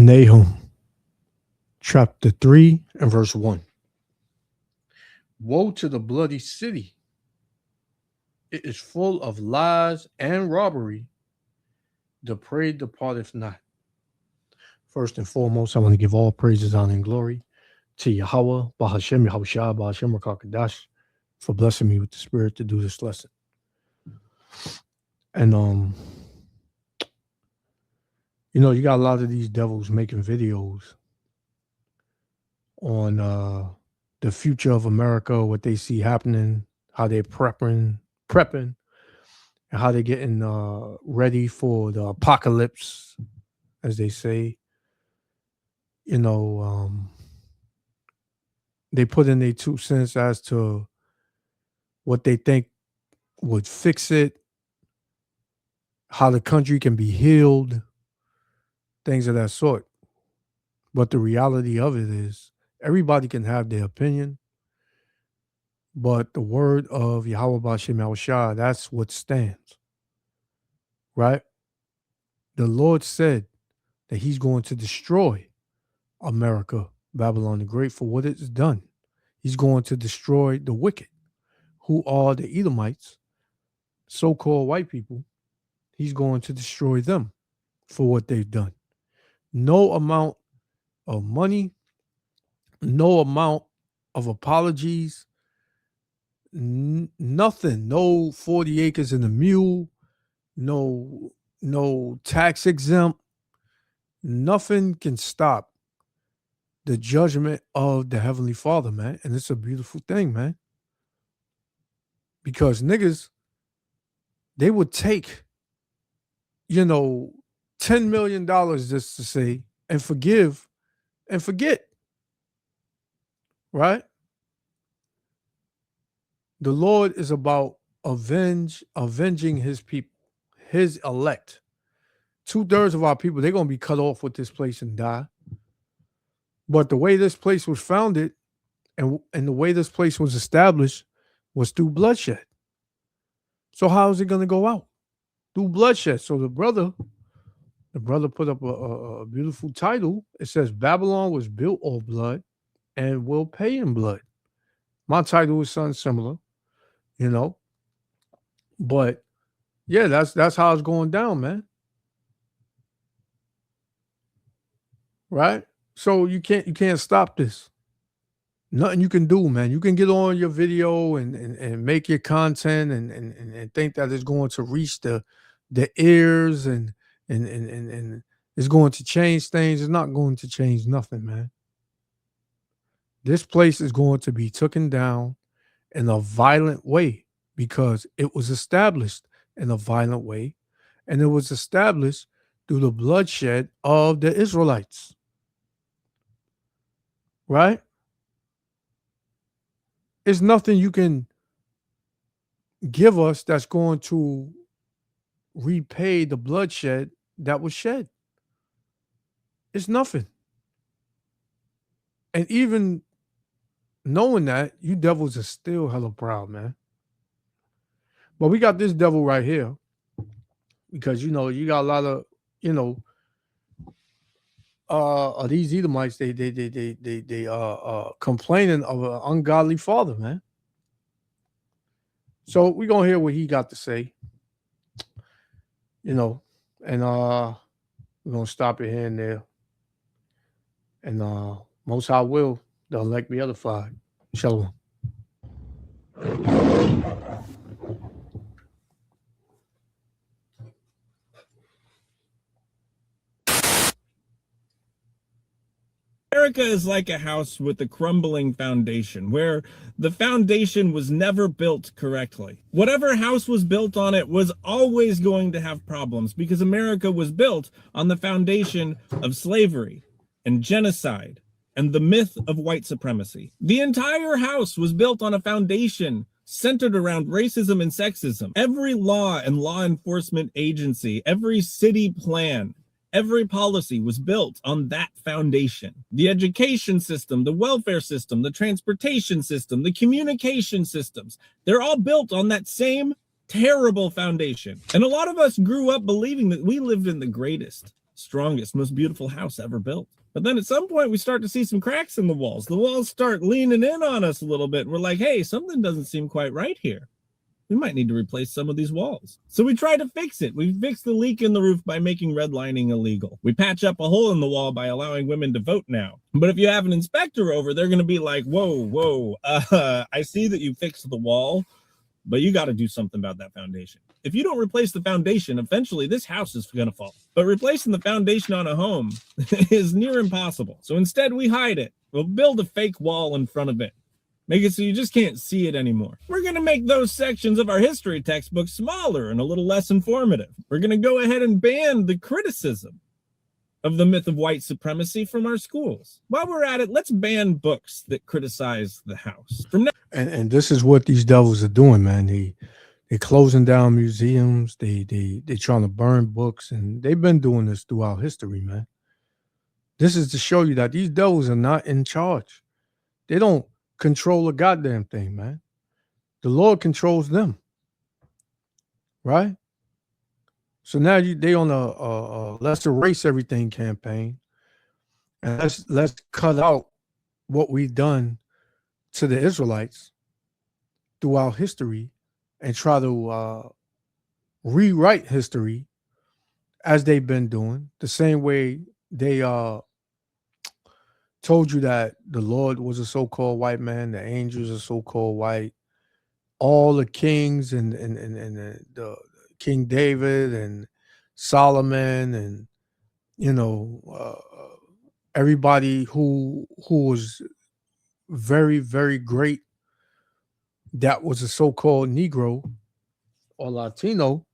Nahum chapter 3 and verse 1. Woe to the bloody city! It is full of lies and robbery. The prey departeth not. First and foremost, I want to give all praises, honor, and glory to Yahweh, Bahashem, Yahushua, Bahashem, Rakakadash, for blessing me with the spirit to do this lesson. And you got a lot of these devils making videos on the future of America, what they see happening, how they're prepping, and how they're getting ready for the apocalypse, as they say. They put in their 2 cents as to what they think would fix it, how the country can be healed, things of that sort. But the reality of it is everybody can have their opinion, but the word of Yahweh B'Shem Yahushua, that's what stands, right? The Lord said that he's going to destroy America, Babylon the Great, for what it's done. He's going to destroy the wicked, who are the Edomites, so-called white people. He's going to destroy them for what they've done. No amount of money, no amount of apologies, nothing, no 40 acres and a mule, no tax exempt, nothing can stop the judgment of the Heavenly Father, man. And it's a beautiful thing, man. Because niggas, they would take, $10 million just to say, and forgive and forget, right? The Lord is about avenging his people, his elect. 2/3 of our people, they're going to be cut off with this place and die. But the way this place was founded and the way this place was established was through bloodshed. So how is it going to go out? Through bloodshed. So the brother put up a beautiful title. It says, Babylon was built of blood and will pay in blood. My title is something similar, But yeah, that's how it's going down, man. Right? So you can't stop this. Nothing you can do, man. You can get on your video and make your content and think that it's going to reach the ears and it's going to change things. It's not going to change nothing, man. This place is going to be taken down in a violent way because it was established in a violent way, and it was established through the bloodshed of the Israelites. Right? It's nothing you can give us that's going to repay the bloodshed that was shed. It's nothing. And even knowing that, you devils are still hella proud, man. But we got this devil right here because, you got a lot of, these Edomites, they complaining of an ungodly father, man. So we're gonna hear what he got to say, and we're gonna stop it here and there. And Most High will, the elect be edified. Shalom. America is like a house with a crumbling foundation, where the foundation was never built correctly. Whatever house was built on it was always going to have problems because America was built on the foundation of slavery and genocide and the myth of white supremacy. The entire house was built on a foundation centered around racism and sexism. Every law and law enforcement agency, every city plan, every policy was built on that foundation. The education system, the welfare system, the transportation system, the communication systems, they're all built on that same terrible foundation. And a lot of us grew up believing that we lived in the greatest strongest, most beautiful house ever built. But then at some point we start to see some cracks in the walls. The walls start leaning in on us a little bit. We're like, hey, something doesn't seem quite right here. We might need to replace some of these walls. So we try to fix it. We fix the leak in the roof by making redlining illegal. We patch up a hole in the wall by allowing women to vote now. But if you have an inspector over, they're going to be like, whoa, I see that you fixed the wall, but you got to do something about that foundation. If you don't replace the foundation, eventually this house is going to fall. But replacing the foundation on a home is near impossible. So instead we hide it. We'll build a fake wall in front of it. Make it so you just can't see it anymore. We're going to make those sections of our history textbook smaller and a little less informative. We're going to go ahead and ban the criticism of the myth of white supremacy from our schools. While we're at it, let's ban books that criticize the house. From now and this is what these devils are doing, man. They're closing down museums. They're trying to burn books, and they've been doing this throughout history, man. This is to show you that these devils are not in charge. They don't control a goddamn thing, man. The Lord controls them, right? So now they on a let's erase everything campaign, and let's cut out what we've done to the Israelites throughout history and try to rewrite history as they've been doing, the same way they told you that the Lord was a so-called white man, the angels are so-called white, all the kings and the King David and Solomon and everybody who was very, very great that was a so-called Negro or Latino,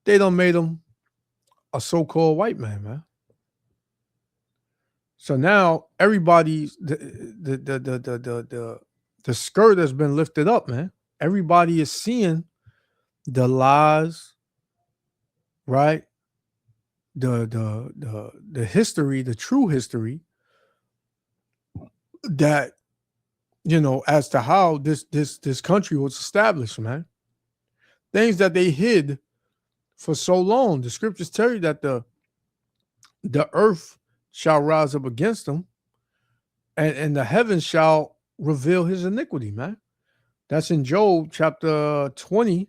they done made him a so-called white man. So now everybody's the skirt has been lifted up, man. Everybody is seeing the lies, right? The history, the true history that as to how this country was established, man. Things that they hid for so long. The scriptures tell you that the earth shall rise up against them, and the heavens shall reveal his iniquity, man. That's in Job chapter 20,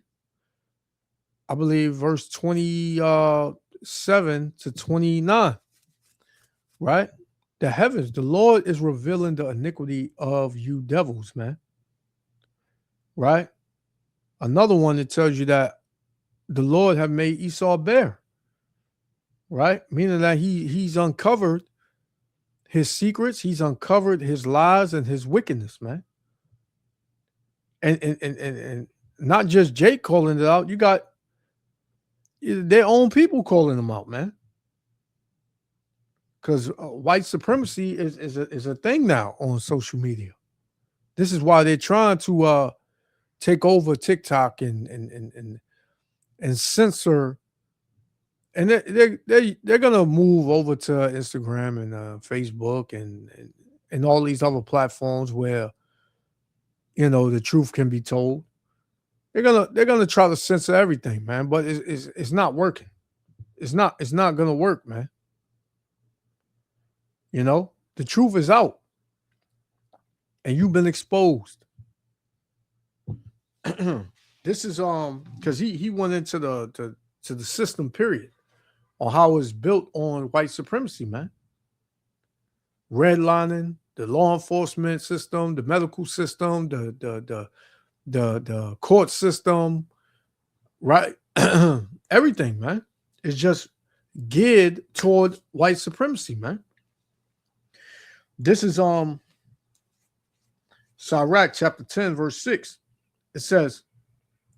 I believe, verse 27 to 29, right? The heavens, the Lord is revealing the iniquity of you devils, man, right? Another one that tells you that the Lord have made Esau bare, right? Meaning that he's uncovered his secrets, he's uncovered his lies and his wickedness, man. And not just Jake calling it out, you got their own people calling them out, man. Because white supremacy is a thing now on social media. This is why they're trying to take over TikTok and censor, and they're gonna move over to Instagram and Facebook and all these other platforms where the truth can be told. They're gonna try to censor everything, man. But it's not working. It's not gonna work, man. The truth is out, and you've been exposed. This is because he went into the system, period, on how it's built on white supremacy, man. Redlining, the law enforcement system, the medical system, the court system, right? Everything, man, is just geared toward white supremacy, man. This is Sirach chapter 10, verse 6. It says,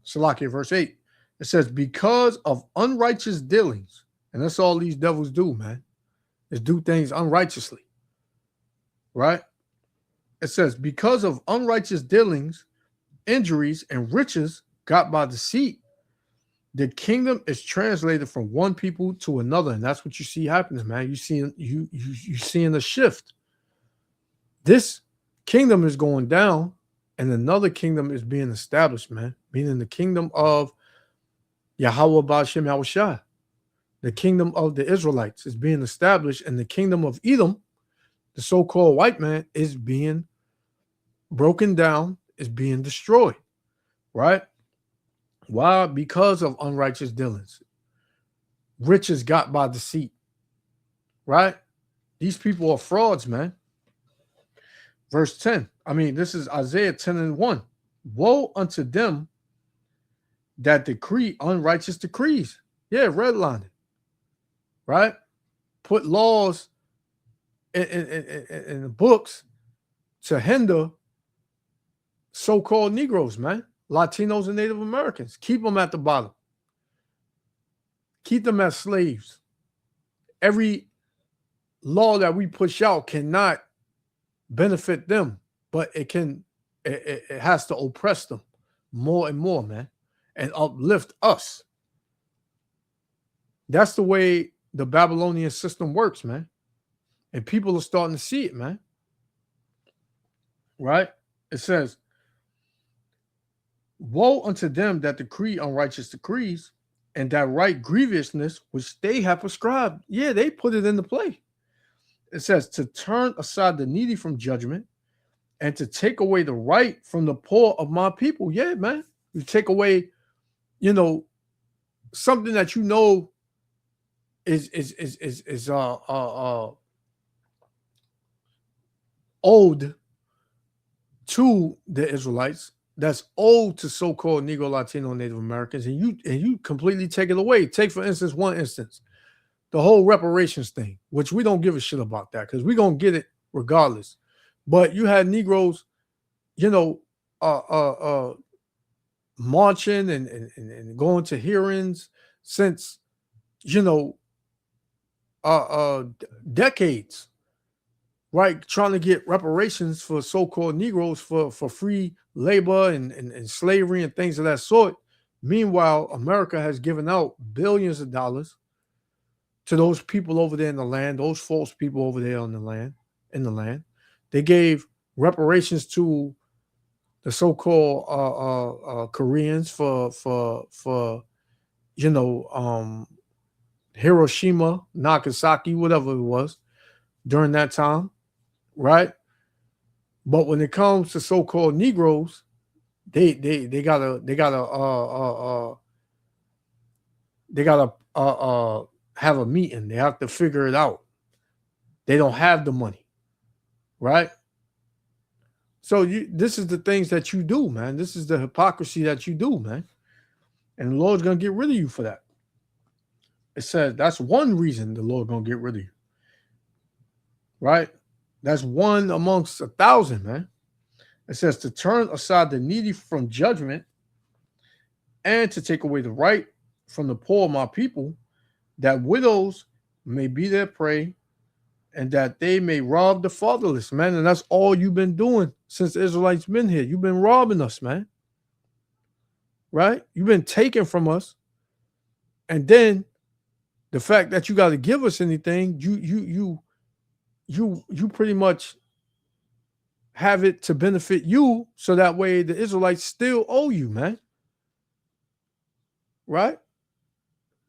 Salakia, verse 8. It says, because of unrighteous dealings, and that's all these devils do, man, is do things unrighteously, right? It says, because of unrighteous dealings, injuries, and riches got by deceit, the kingdom is translated from one people to another, and that's what you see happening, man. You seeing a shift. This kingdom is going down, and another kingdom is being established, man. Meaning the kingdom of Yahweh Ba'ashem Yahushua, the kingdom of the Israelites is being established, and the kingdom of Edom, the so-called white man, is being broken down, is being destroyed, right? Why? Because of unrighteous dealings. Riches got by deceit, right? These people are frauds, man. Verse 10. I mean, this is Isaiah 10:1. Woe unto them that decree unrighteous decrees. Yeah, redline it, right? Put laws in the books to hinder so-called Negroes, man. Latinos and Native Americans. Keep them at the bottom. Keep them as slaves. Every law that we push out cannot benefit them, but it has to oppress them more and more, man, and uplift us. That's the way the Babylonian system works, man. And people are starting to see it, man. Right? It says, woe unto them that decree unrighteous decrees, and that right grievousness which they have prescribed. Yeah, they put it into play. It says to turn aside the needy from judgment and to take away the right from the poor of my people. Yeah, man. You take away, something that is owed to the Israelites, that's owed to so-called Negro, Latino, Native Americans, and you completely take it away. Take, for instance, one instance, the whole reparations thing, which we don't give a shit about that because we're going to get it regardless. But you had Negroes, marching and going to hearings since, decades, right? Trying to get reparations for so-called Negroes for free labor and slavery and things of that sort. Meanwhile, America has given out billions of dollars to those people over there in the land, those false people over there in the land. They gave reparations to the so-called Koreans for Hiroshima, Nagasaki, whatever it was during that time, right? But when it comes to so-called Negroes, they gotta have a meeting. They have to figure it out. They don't have the money, right? So this is the things that you do, man. This is the hypocrisy that you do, man. And the Lord's gonna get rid of you for that. It says that's one reason the Lord gonna get rid of you, right? That's one amongst 1,000, man. It says to turn aside the needy from judgment and to take away the right from the poor of my people, that widows may be their prey and that they may rob the fatherless, man. And that's all you've been doing since the Israelites been here. You've been robbing us, man. Right? You've been taking from us. And then the fact that you got to give us anything, you pretty much have it to benefit you, so that way the Israelites still owe you, man. Right?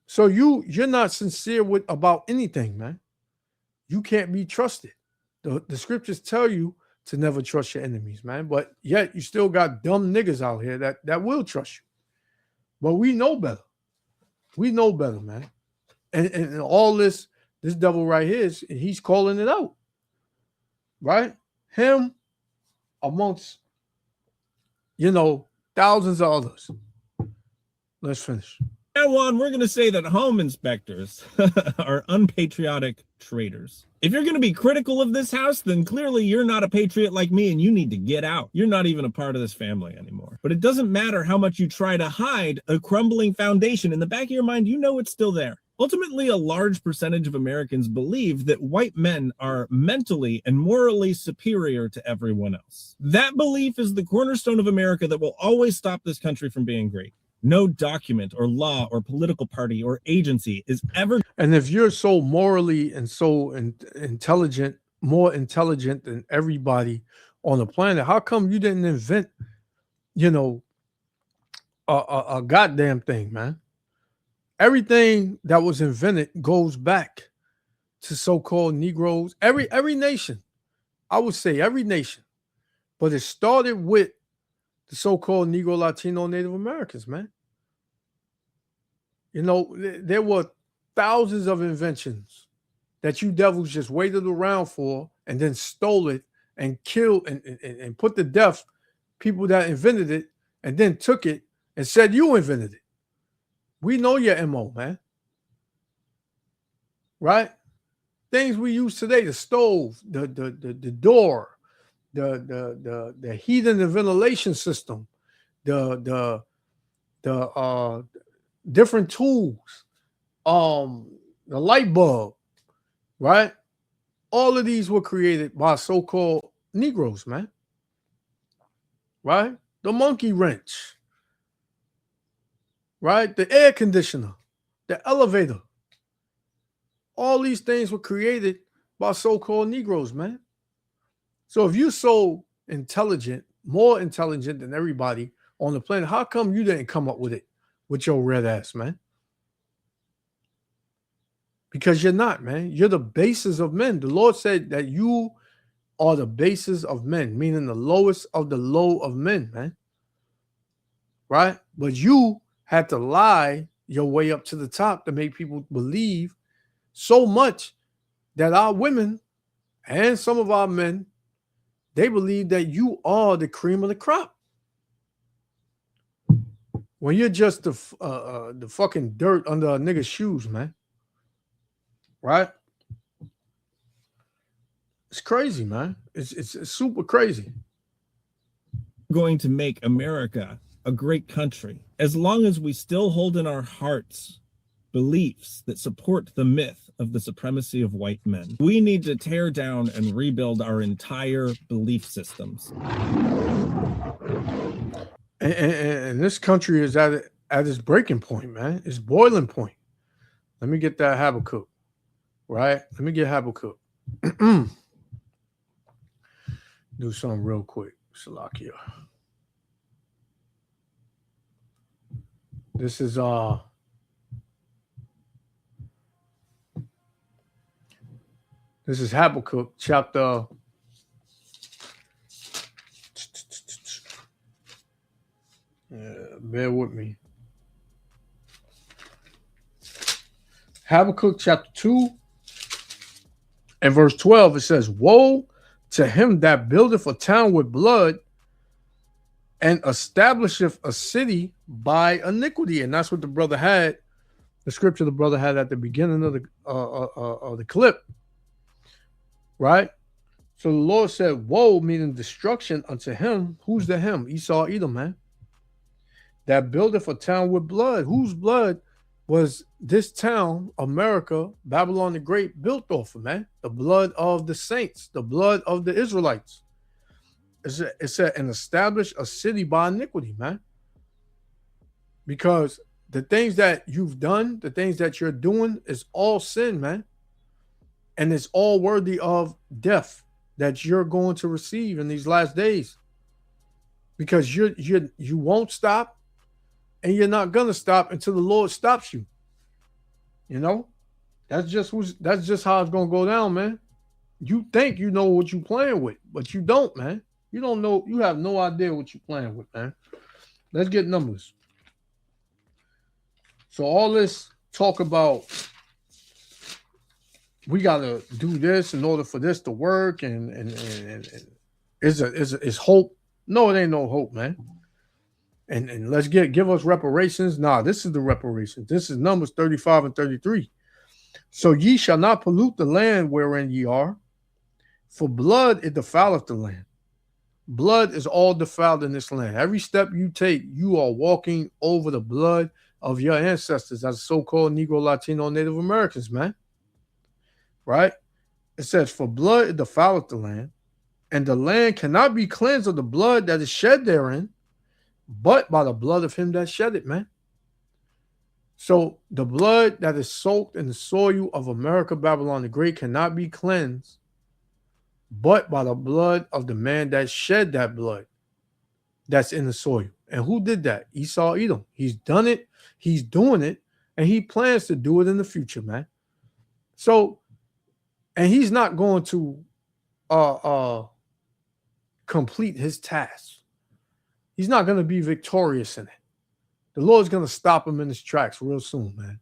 So you're not sincere about anything, man. You can't be trusted. The scriptures tell you to never trust your enemies, man. But yet you still got dumb niggas out here that will trust you. But we know better. We know better, man. And all this devil right here he's calling it out. Right? Him amongst, thousands of others. Let's finish. Now on, we're going to say that home inspectors are unpatriotic traitors. If you're going to be critical of this house, then clearly you're not a patriot like me and you need to get out. You're not even a part of this family anymore. But it doesn't matter how much you try to hide a crumbling foundation. In the back of your mind, you know it's still there. Ultimately, a large percentage of Americans believe that white men are mentally and morally superior to everyone else. That belief is the cornerstone of America that will always stop this country from being great. No document or law or political party or agency is ever. And if you're so morally and so intelligent, more intelligent than everybody on the planet, how come you didn't invent, a goddamn thing, man? Everything that was invented goes back to so-called Negroes. Every nation, I would say every nation, but it started with the so-called Negro, Latino, Native Americans, man. You know, there were thousands of inventions that you devils just waited around for and then stole it and killed and put to death people that invented it and then took it and said you invented it. We know your MO, man. Right? Things we use today, the stove, the door, the heat and the ventilation system, the different tools, the light bulb, right? All of these were created by so-called Negroes, man. Right? The monkey wrench, right? The air conditioner, the elevator. All these things were created by so-called Negroes, man. So if you're so intelligent, more intelligent than everybody on the planet, how come you didn't come up with it with your red ass, man? Because you're not, man. You're the basis of men. The Lord said that you are the basis of men, meaning the lowest of the low of men, man. Right? But you had to lie your way up to the top to make people believe so much that our women and some of our men, they believe that you are the cream of the crop. When you're just the fucking dirt under a nigga's shoes, man. Right? It's crazy, man. It's super crazy. Going to make America a great country as long as we still hold in our hearts beliefs that support the myth of the supremacy of white men. We need to tear down and rebuild our entire belief systems. And this country is at its breaking point, man. It's boiling point. Let me get that Habakkuk, right? Let me get Habakkuk. Do something real quick, Salakia. This is Habakkuk chapter bear with me. Habakkuk chapter 2 and verse 12, it says, woe to him that buildeth a town with blood and establisheth a city by iniquity. And that's what the brother had, the scripture the brother had at the beginning of the clip. Right? So the Lord said, woe, meaning destruction unto him. Who's the him? Esau, Edom, man. That buildeth a town with blood. Whose blood was this town, America, Babylon the Great, built off of, man? The blood of the saints, the blood of the Israelites. It said, and establish a city by iniquity, man. Because the things that you've done, the things that you're doing is all sin, man. And it's all worthy of death that you're going to receive in these last days. Because you won't stop, and you're not gonna stop until the Lord stops you. You know, that's just how it's gonna go down, man. You think you know what you're playing with, but you don't, man. You don't know. You have no idea what you're playing with, man. Let's get numbers. So all this talk about we gotta do this in order for this to work, and is hope. No, it ain't no hope, man. And let's give us reparations. Nah, this is the reparations. This is Numbers 35 and 33. So ye shall not pollute the land wherein ye are, for blood it defileth the land. Blood is all defiled in this land. Every step you take, you are walking over the blood of your ancestors as so-called Negro, Latino, Native Americans, man. Right? It says, for blood it defileth the land, and the land cannot be cleansed of the blood that is shed therein, but by the blood of him that shed it, man. So the blood that is soaked in the soil of America, Babylon the Great, cannot be cleansed, but by the blood of the man that shed that blood that's in the soil. And who did that? Esau, Edom. He's done it. He's doing it And he plans to do it in the future, man. So, and he's not going to complete his task. He's not going to be victorious in it. The Lord's going to stop him in his tracks real soon, man.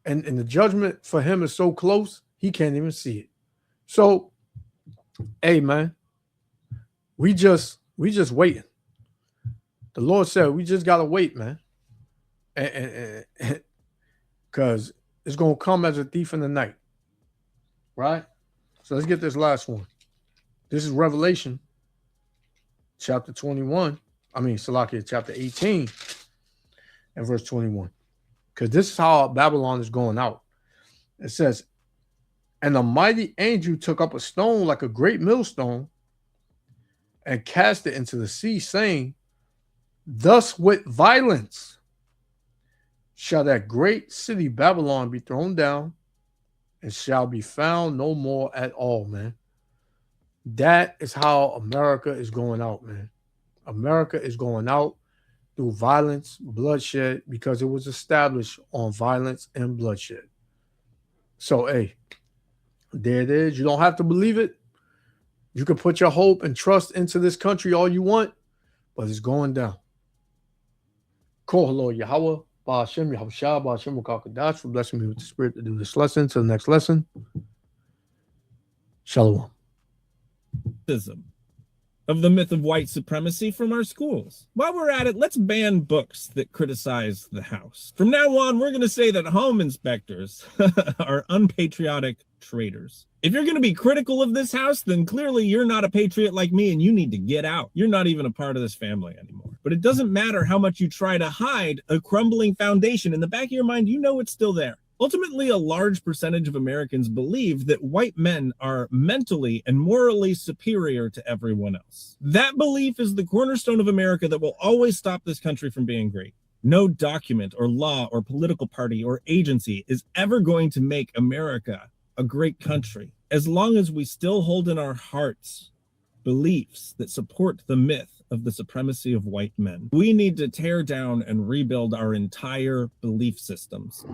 And the judgment for him is so close, he can't even see it. So, hey, man, we just waiting. The Lord said we just got to wait, man. Because it's going to come as a thief in the night. Right? So let's get this last one. This is Revelation chapter 21. Salakia chapter 18 and verse 21. Because this is how Babylon is going out. It says, and a mighty angel took up a stone like a great millstone and cast it into the sea, saying, thus with violence shall that great city Babylon be thrown down and shall be found no more at all, man. That is how America is going out, man. America is going out through violence, bloodshed, because it was established on violence and bloodshed. So, hey, there it is. You don't have to believe it. You can put your hope and trust into this country all you want, but it's going down. Call hello, Yahweh, Ba'ashem, Yahushua, Ba'ashem, Wakakadash, for blessing me with the spirit to do this lesson. To the next lesson. Shalom. Of the myth of white supremacy from our schools. While we're at it, let's ban books that criticize the house. From now on, we're going to say that home inspectors are unpatriotic traitors. If you're going to be critical of this house, then clearly you're not a patriot like me and you need to get out. You're not even a part of this family anymore. But it doesn't matter how much you try to hide a crumbling foundation. In the back of your mind, you know it's still there. Ultimately, a large percentage of Americans believe that white men are mentally and morally superior to everyone else. That belief is the cornerstone of America that will always stop this country from being great. No document or law or political party or agency is ever going to make America a great country as long as we still hold in our hearts beliefs that support the myth of the supremacy of white men. We need to tear down and rebuild our entire belief systems.